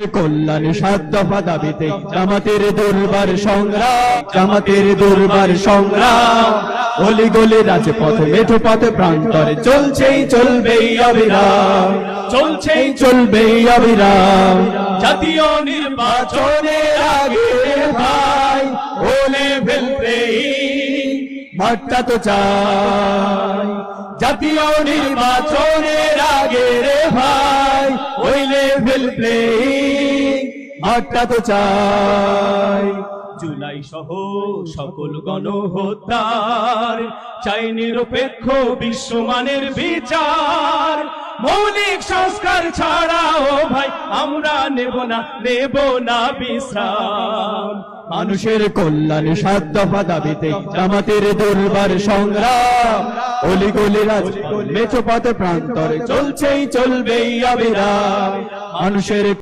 কল্যাণ সাত দফা দাবিতে জামাতের দুর্বার সংগ্রাম, জামাতের দুর্বার সংগ্রাম। অলি গলি রাজপথে মেঠো পথে প্রান্তরে চলছেই চলবেই অবিরাম, চলছেই চলবেই অবিরাম। জাতীয় নির্বাচনের আগে ভাই ও লেভেল প্লেয়িং মাঠটা তো চাই। জাতীয় নির্বাচনের আগে রে ভাই ওই লেভেল প্লেয়িং মাঠটা তো চাই। জুলাই সহ সকল গণহত্যার চাই নিরপেক্ষ বিশ্বমানের বিচার। মৌলিক সংস্কার ছাড়াও ভাই আমরা নেব না বিশ্রাম। মানুষের কল্যাণ সাত দফা দাবিতে জামাতের দুর্বার সংগ্রাম। অলি গলি রাজপথে মেঠো পথে প্রান্তরে চলছেই চলবেই অবিরাম। মানুষের